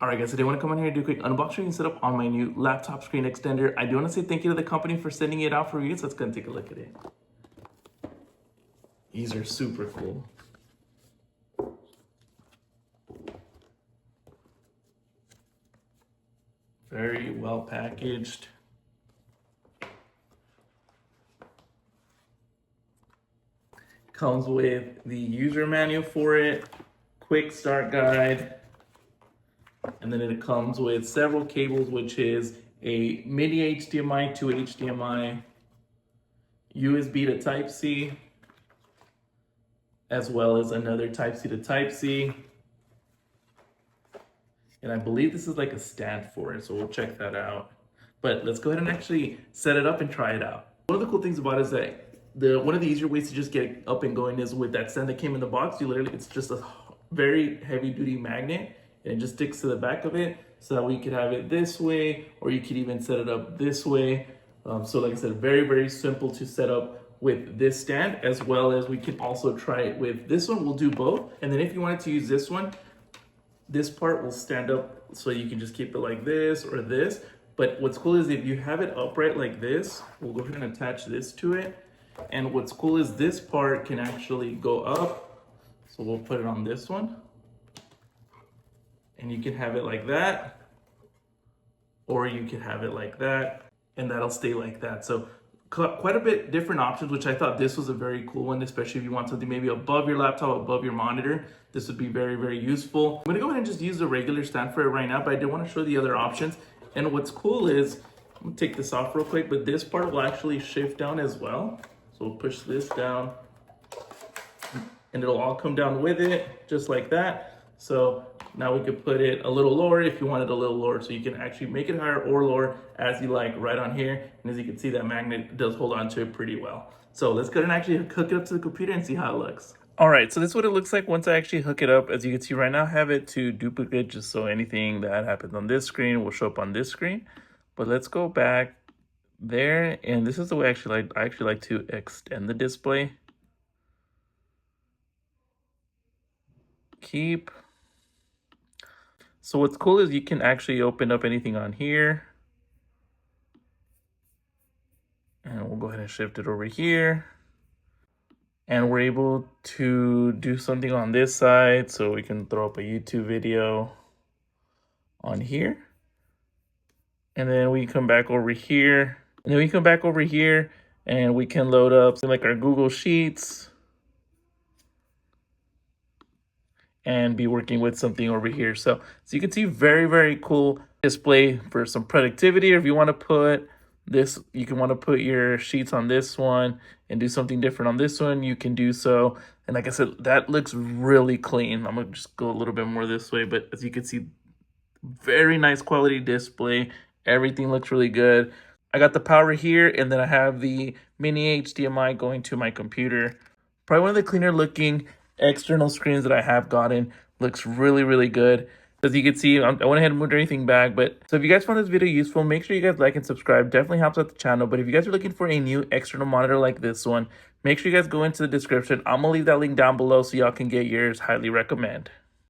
Alright guys, today I want to come on here and do a quick unboxing and setup on my new laptop screen extender. I do want to say thank you to the company for sending it out for review, so let's go and take a look at it. These are super cool. Very well packaged. Comes with the user manual for it, quick start guide, and then it comes with several cables, which is a mini HDMI to HDMI, USB to Type-C, as well as another Type-C to Type-C. And I believe this is like a stand for it, so we'll check that out. But let's go ahead and actually set it up and try it out. One of the cool things about it is that one of the easier ways to just get up and going is with that stand that came in the box. It's just a very heavy duty magnet, and it just sticks to the back of it, so that we could have it this way, or you could even set it up this way. So like I said, very, very simple to set up with this stand, as well as we can also try it with this one. We'll do both. And then if you wanted to use this one, this part will stand up, so you can just keep it like this or this. But what's cool is if you have it upright like this, we'll go ahead and attach this to it. And what's cool is this part can actually go up. So we'll put it on this one. And you can have it like that, or you can have it like that, and that'll stay like that. So quite a bit different options, which I thought this was a very cool one, especially if you want something maybe above your laptop, above your monitor. This would be very, very useful. I'm gonna go ahead and just use the regular stand for it right now, but I did want to show the other options. And what's cool is, I'm gonna take this off real quick, but this part will actually shift down as well. So we'll push this down, and it'll all come down with it, just like that. So now we could put it a little lower if you want it a little lower, so you can actually make it higher or lower as you like right on here. And as you can see, that magnet does hold on to it pretty well. So let's go ahead and actually hook it up to the computer and see how it looks. All right, so this is what it looks like once I actually hook it up. As you can see right now, I have it to duplicate, just so anything that happens on this screen will show up on this screen. But let's go back there, and this is the way I actually like to extend the display. Keep. So what's cool is you can actually open up anything on here. And we'll go ahead and shift it over here. And we're able to do something on this side, so we can throw up a YouTube video on here. And then we come back over here. And then we come back over here, and we can load up something like our Google Sheets and be working with something over here. So you can see, very, very cool display for some productivity. Or if you want to put this, you can want to put your sheets on this one and do something different on this one, you can do so. And like I said, that looks really clean. I'm gonna just go a little bit more this way, but as you can see, very nice quality display. Everything looks really good. I got the power here, and then I have the mini HDMI going to my computer. Probably one of the cleaner looking external screens that I have gotten. Looks really, really good. As you can see, I went ahead and moved everything back. But so if you guys found this video useful, make sure you guys like and subscribe. Definitely helps out the channel. But if you guys are looking for a new external monitor like this one, make sure you guys go into the description. I'm gonna leave that link down below so y'all can get yours. Highly recommend.